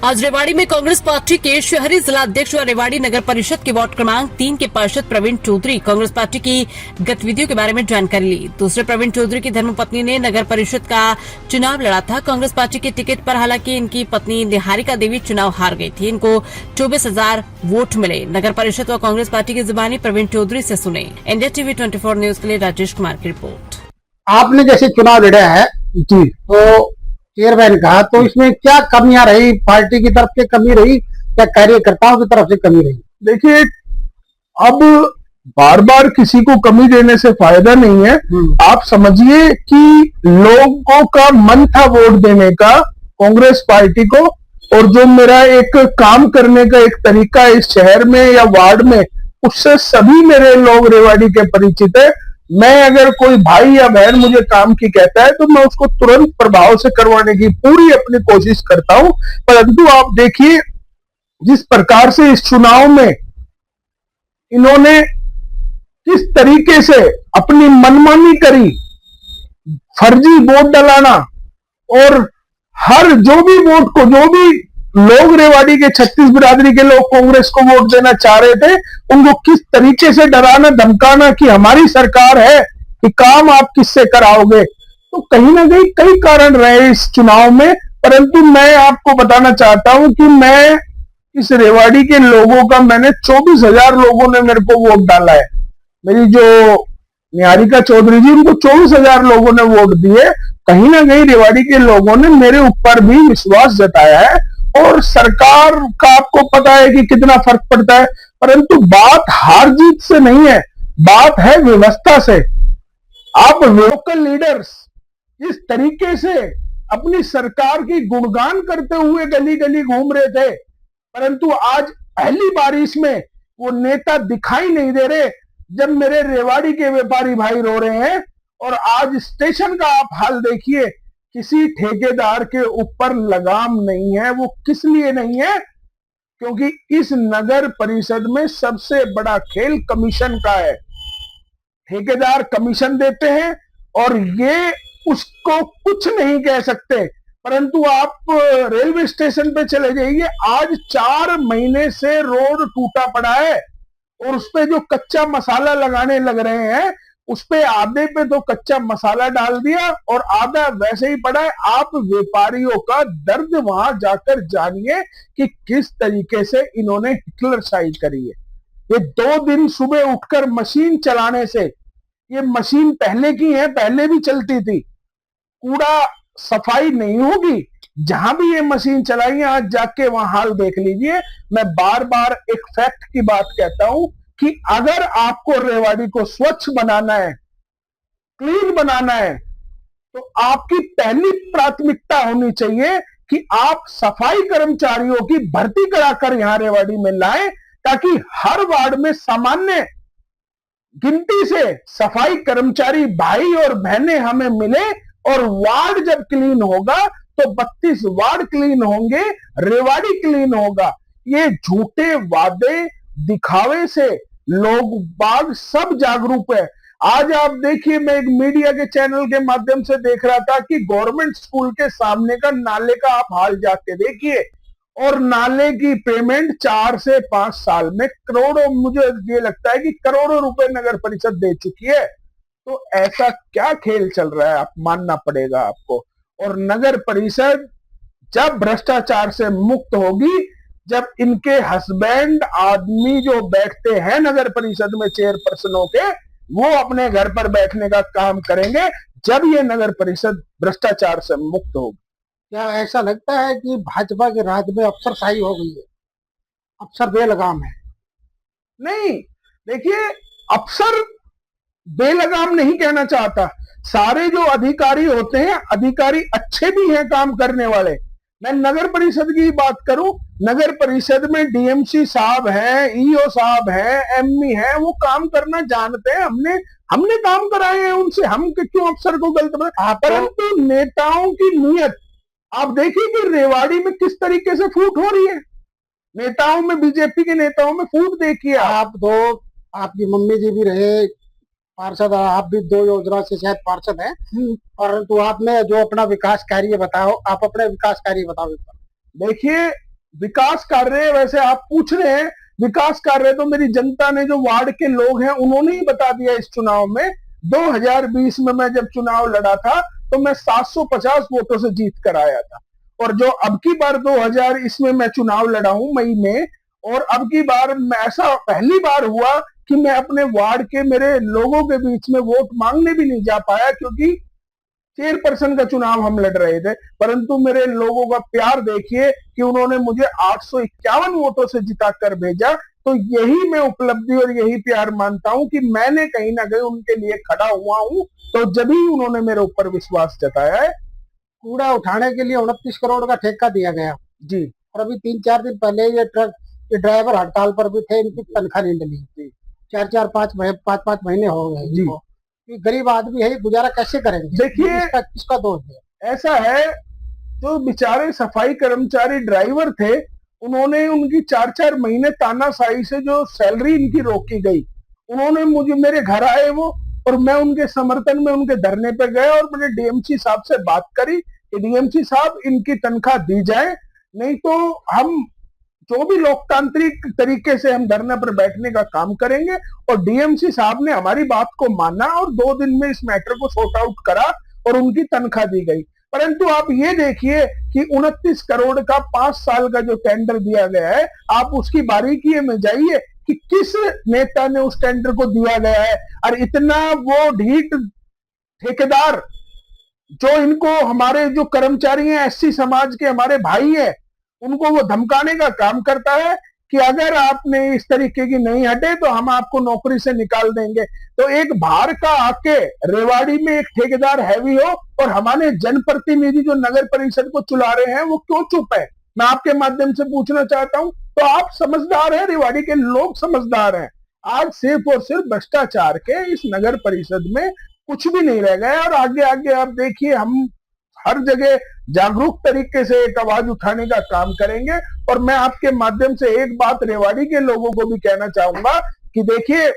आज रेवाड़ी में कांग्रेस पार्टी के शहरी जिलाध्यक्ष व रेवाड़ी नगर परिषद के वार्ड क्रमांक 3 के पार्षद प्रवीण चौधरी कांग्रेस पार्टी की गतिविधियों के बारे में जानकारी ली। दूसरे प्रवीण चौधरी की धर्मपत्नी ने नगर परिषद का चुनाव लड़ा था। कांग्रेस पार्टी के टिकट पर हालांकि इनकी पत्नी निहारिका देवी चुनाव हार गई थी। इनको 24,000 वोट मिले। नगर परिषद व कांग्रेस पार्टी की जुबानी प्रवीण चौधरी से सुने। इंडिया टीवी 24 न्यूज के लिए राजेश कुमार की रिपोर्ट। आपने जैसे चुनाव लड़ा है जी, तो चेयरमैन का, तो इसमें क्या कमियां रही? पार्टी की तरफ से कमी रही या कार्यकर्ताओं की तरफ से कमी रही? देखिए, अब बार बार किसी को कमी देने से फायदा नहीं है। आप समझिए कि लोगों का मन था वोट देने का कांग्रेस पार्टी को, और जो मेरा एक काम करने का एक तरीका है इस शहर में या वार्ड में, उससे सभी मेरे लोग रेवाड़ी के परिचित है। मैं अगर कोई भाई या बहन मुझे काम की कहता है तो मैं उसको तुरंत प्रभाव से करवाने की पूरी अपनी कोशिश करता हूं। परंतु आप देखिए, जिस प्रकार से इस चुनाव में इन्होंने किस तरीके से अपनी मनमानी करी, फर्जी वोट डलाना, और हर जो भी वोट को, जो भी लोग रेवाड़ी के 36 बिरादरी के लोग कांग्रेस को वोट देना चाह रहे थे, उनको किस तरीके से डराना धमकाना कि हमारी सरकार है, कि काम आप किससे कराओगे। तो कहीं ना कहीं कई कारण रहे इस चुनाव में। परंतु मैं आपको बताना चाहता हूं कि मैं इस रेवाड़ी के लोगों का, मैंने 24,000 लोगों ने मेरे को वोट डाला है। मेरी जो निहारिका चौधरी जी, उनको 24,000 लोगों ने वोट दिए। कहीं ना कहीं रेवाड़ी के लोगों ने मेरे ऊपर भी विश्वास जताया है, और सरकार का आपको पता है कि कितना फर्क पड़ता है। परंतु बात हार जीत से नहीं है, बात है व्यवस्था से। आप लोकल लीडर्स इस तरीके से अपनी सरकार की गुणगान करते हुए गली गली घूम रहे थे, परंतु आज पहली बारिश में वो नेता दिखाई नहीं दे रहे। जब मेरे रेवाड़ी के व्यापारी भाई रो रहे हैं, और आज स्टेशन का आप हाल देखिए, किसी ठेकेदार के ऊपर लगाम नहीं है। वो किस लिए नहीं है? क्योंकि इस नगर परिषद में सबसे बड़ा खेल कमीशन का है। ठेकेदार कमीशन देते हैं और ये उसको कुछ नहीं कह सकते। परंतु आप रेलवे स्टेशन पे चले जाइए, आज 4 महीने से रोड टूटा पड़ा है, और उसपे जो कच्चा मसाला लगाने लग रहे हैं, उसपे आधे पे तो कच्चा मसाला डाल दिया और आधा वैसे ही पड़ा है। आप व्यापारियों का दर्द वहां जाकर जानिए कि किस तरीके से इन्होंने हिटलरशाही करी है। ये 2 दिन सुबह उठकर मशीन चलाने से, ये मशीन पहले की है, पहले भी चलती थी, कूड़ा सफाई नहीं होगी। जहां भी ये मशीन चलाई है, आज जाके वहां हाल देख लीजिए। मैं बार बार एक फैक्ट की बात कहता हूं कि अगर आपको रेवाड़ी को स्वच्छ बनाना है, क्लीन बनाना है, तो आपकी पहली प्राथमिकता होनी चाहिए कि आप सफाई कर्मचारियों की भर्ती कराकर यहां रेवाड़ी में लाएं, ताकि हर वार्ड में सामान्य गिनती से सफाई कर्मचारी भाई और बहनें हमें मिले, और वार्ड जब क्लीन होगा तो 32 वार्ड क्लीन होंगे, रेवाड़ी क्लीन होगा। ये झूठे वादे दिखावे से लोग बाग सब जागरूक है। आज आप देखिए, मैं एक मीडिया के चैनल के माध्यम से देख रहा था कि गवर्नमेंट स्कूल के सामने का नाले का आप हाल जाके देखिए, और नाले की पेमेंट 4 से 5 साल में करोड़ों, मुझे ये लगता है कि करोड़ों रुपए नगर परिषद दे चुकी है। तो ऐसा क्या खेल चल रहा है, आप मानना पड़ेगा आपको। और नगर परिषद जब भ्रष्टाचार से मुक्त होगी, जब इनके हस्बैंड आदमी जो बैठते हैं नगर परिषद में चेयरपर्सनों के, वो अपने घर पर बैठने का काम करेंगे, जब ये नगर परिषद भ्रष्टाचार से मुक्त होगी। क्या ऐसा लगता है कि भाजपा के राज में अफसरशाही हो गई है, अफसर बेलगाम है? नहीं, देखिए, अफसर बेलगाम नहीं कहना चाहता। सारे जो अधिकारी होते हैं, अधिकारी अच्छे भी हैं काम करने वाले। मैं नगर परिषद की बात करूं, नगर परिषद में डीएमसी साहब हैं, ईओ साहब हैं, एमई हैं, वो काम करना जानते हैं। हमने काम कराए हैं उनसे, हम क्यों अफसर को गलत बना। परंतु नेताओं की नीयत आप देखिए कि रेवाड़ी में किस तरीके से फूट हो रही है। नेताओं में, बीजेपी के नेताओं में फूट देखिए। आप तो, आपकी मम्मी जी भी रहे पार्षद, आप भी 2 योजना से शायद पार्षद हैं, परंतु आपने जो अपना विकास कार्य बताओ, आप अपने विकास कार्य बताओ। देखिए, विकास कार्य, वैसे आप पूछ रहे हैं विकास कार्य, तो मेरी जनता ने, जो वार्ड के लोग हैं, उन्होंने ही बता दिया इस चुनाव में। 2020 में मैं जब चुनाव लड़ा था तो मैं 750 वोटों से जीत कर आया था, और जो अब की बार 2000 इसमें मैं चुनाव लड़ा हूं मई में, और अब की बार ऐसा पहली बार हुआ कि मैं अपने वार्ड के मेरे लोगों के बीच में वोट मांगने भी नहीं जा पाया, क्योंकि चेयरपर्सन का चुनाव हम लड़ रहे थे। परंतु मेरे लोगों का प्यार देखिए कि उन्होंने मुझे 851 वोटों से जिता कर भेजा। तो यही मैं उपलब्धि और यही प्यार मानता हूं कि मैंने कहीं ना कहीं उनके लिए खड़ा हुआ हूं, तो जब ही उन्होंने मेरे ऊपर विश्वास जताया है। कूड़ा उठाने के लिए 29 करोड़ का ठेका दिया गया जी। और अभी 3-4 दिन पहले ये ड्राइवर हड़ताल पर भी थे, इनकी तनख्वाह नहीं मिली। 4-4 5 महीने हो गए जी। इनको। ये गरीब आदमी है, ये गुजारा कैसे करेंगे? देखिए, किसका दोष है? ऐसा है, जो बेचारे सफाई कर्मचारी ड्राइवर थे, उन्होंने उनकी 4-4 महीने तानाशाही से जो सैलरी इनकी रोकी गई, उन्होंने मुझे, मेरे घर आए वो, और मैं उनके समर्थन में उनके धरने पे गए और मैंने डीएमसी साहब से बात करी कि डीएमसी साहब इनकी तनख्वाह दी जाए, नहीं तो हम जो भी लोकतांत्रिक तरीके से हम धरने पर बैठने का काम करेंगे। और डीएमसी साहब ने हमारी बात को माना और 2 दिन में इस मैटर को सॉर्ट आउट करा और उनकी तनख्वाह दी गई। परंतु आप ये देखिए कि 29 करोड़ का 5 साल का जो टेंडर दिया गया है, आप उसकी बारीकी में जाइए कि किस नेता ने उस टेंडर को दिया गया है, और इतना वो ढीठ ठेकेदार, जो इनको, हमारे जो कर्मचारी हैं, एससी समाज के हमारे भाई हैं, उनको वो धमकाने का काम करता है कि अगर आपने इस तरीके की नहीं हटे तो हम आपको नौकरी से निकाल देंगे। तो एक बाहर का आके रेवाड़ी में एक ठेकेदार हैवी हो और हमारे जनप्रतिनिधि जो नगर परिषद को चुला रहे हैं वो क्यों चुप है? मैं आपके माध्यम से पूछना चाहता हूं। तो आप समझदार हैं, रेवाड़ी के लोग समझदार हैं। आज सिर्फ और सिर्फ भ्रष्टाचार के इस नगर परिषद में कुछ भी नहीं रह गया, और आगे आगे आप देखिए, हम हर जगह जागरूक तरीके से एक आवाज उठाने का काम करेंगे। और मैं आपके माध्यम से एक बात रेवाड़ी के लोगों को भी कहना चाहूंगा कि देखिए,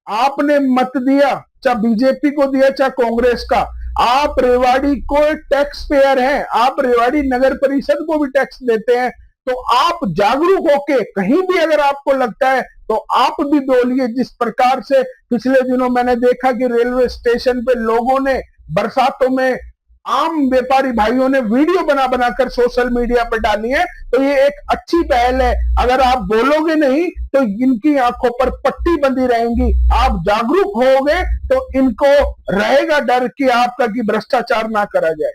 आपने मत दिया, चाहे बीजेपी को दिया चाहे कांग्रेस का, आप रेवाड़ी को टैक्स पेयर हैं, आप रेवाड़ी नगर परिषद को भी टैक्स देते हैं। तो आप जागरूक होके कहीं भी अगर आपको लगता है तो आप भी बोलिए। जिस प्रकार से पिछले दिनों मैंने देखा कि रेलवे स्टेशन पे लोगों ने बरसातों में, आम व्यापारी भाइयों ने वीडियो बना बनाकर सोशल मीडिया पर डाली है, तो ये एक अच्छी पहल है। अगर आप बोलोगे नहीं तो इनकी आंखों पर पट्टी बंधी रहेंगी। आप जागरूक होगे तो इनको रहेगा डर कि आपका कि भ्रष्टाचार ना करा जाए।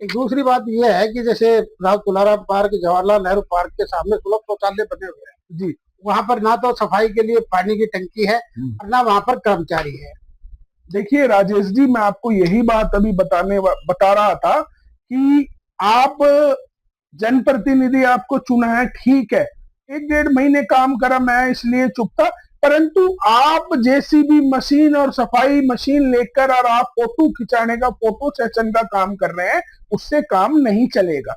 एक दूसरी बात यह है कि जैसे राव तुलाराम पार्क, जवाहरलाल नेहरू पार्क के सामने सुलभ शौचालय बने हुए हैं जी, वहां पर ना तो सफाई के लिए पानी की टंकी है और ना वहां पर कर्मचारी है। देखिए राजेश जी, मैं आपको यही बात अभी बता रहा था कि आप जनप्रतिनिधि आपको चुना है, ठीक है, 1-1.5 महीने काम करा, मैं इसलिए चुप था। परंतु आप जेसीबी मशीन और सफाई मशीन लेकर और आप फोटो खिंचाने का, फोटो सेशन का काम कर रहे हैं, उससे काम नहीं चलेगा।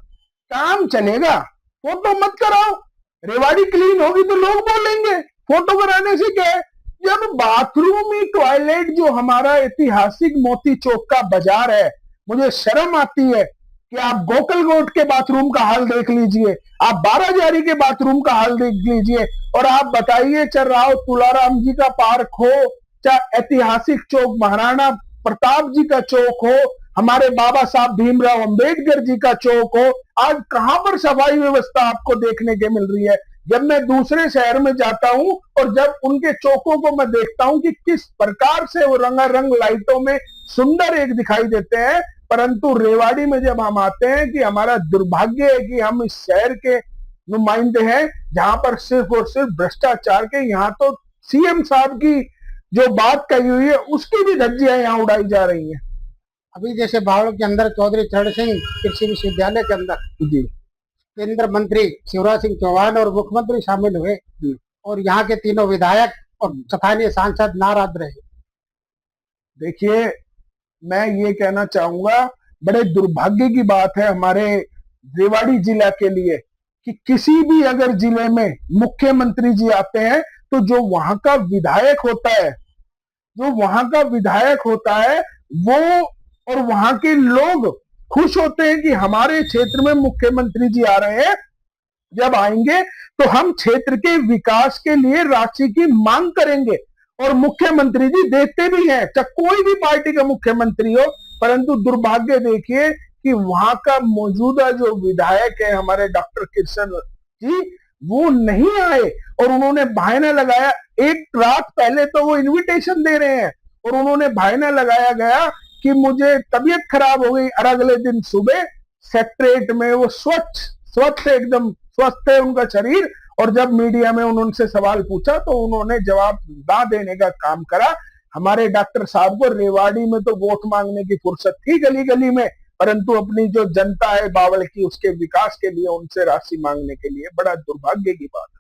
काम चलेगा, फोटो मत कराओ। रेवाड़ी क्लीन होगी तो लोग बोलेंगे, फोटो कराने से क्या है? जब बाथरूम ही टॉयलेट, जो हमारा ऐतिहासिक मोती चौक का बाजार है, मुझे शर्म आती है कि आप गोकलकोट के बाथरूम का हाल देख लीजिए, आप बाराजारी के बाथरूम का हाल देख लीजिए, और आप बताइए चाहे राव तुलाराम जी का पार्क हो, चाहे ऐतिहासिक चौक महाराणा प्रताप जी का चौक हो, हमारे बाबा साहब भीमराव अंबेडकर जी का चौक हो, आज कहां पर सफाई व्यवस्था आपको देखने के मिल रही है? जब मैं दूसरे शहर में जाता हूं और जब उनके चौकों को मैं देखता हूं कि किस प्रकार से वो रंगारंग लाइटों में सुंदर एक दिखाई देते हैं, परंतु रेवाड़ी में जब हम आते हैं कि हमारा दुर्भाग्य है कि हम इस शहर के नुमाइंदे हैं जहां पर सिर्फ और सिर्फ भ्रष्टाचार के, यहाँ तो सीएम साहब की जो बात कही हुई है उसकी भी धज्जियां यहाँ उड़ाई जा रही हैं। अभी जैसे बावड़ के अंदर चौधरी चरण सिंह कृषि विश्वविद्यालय के अंदर जी, केंद्र मंत्री शिवराज सिंह चौहान और मुख्यमंत्री शामिल हुए और यहाँ के तीनों विधायक और स्थानीय सांसद नाराज रहे। देखिए, मैं ये कहना चाहूंगा, बड़े दुर्भाग्य की बात है हमारे रेवाड़ी जिला के लिए कि किसी भी अगर जिले में मुख्यमंत्री जी आते हैं तो जो वहां का विधायक होता है वो और वहां के लोग खुश होते हैं कि हमारे क्षेत्र में मुख्यमंत्री जी आ रहे हैं, जब आएंगे तो हम क्षेत्र के विकास के लिए राशि की मांग करेंगे। और मुख्यमंत्री जी देते भी हैं, चाहे कोई भी पार्टी का मुख्यमंत्री हो, परंतु दुर्भाग्य देखिए कि वहां का मौजूदा जो विधायक है हमारे डॉक्टर कृष्ण जी, वो नहीं आए और उन्होंने बहाना लगाया। एक रात पहले तो वो इनविटेशन दे रहे हैं और उन्होंने बहाना लगाया गया कि मुझे तबीयत खराब हो गई, और अगले दिन सुबह सेक्रेटरीट में वो स्वच्छ एकदम स्वस्थ है उनका शरीर। और जब मीडिया में उनसे सवाल पूछा तो उन्होंने जवाब ना देने का काम करा। हमारे डॉक्टर साहब को रेवाड़ी में तो वोट मांगने की फुर्सत थी गली गली में, परंतु अपनी जो जनता है बावल की, उसके विकास के लिए उनसे राशि मांगने के लिए बड़ा दुर्भाग्य की बात है।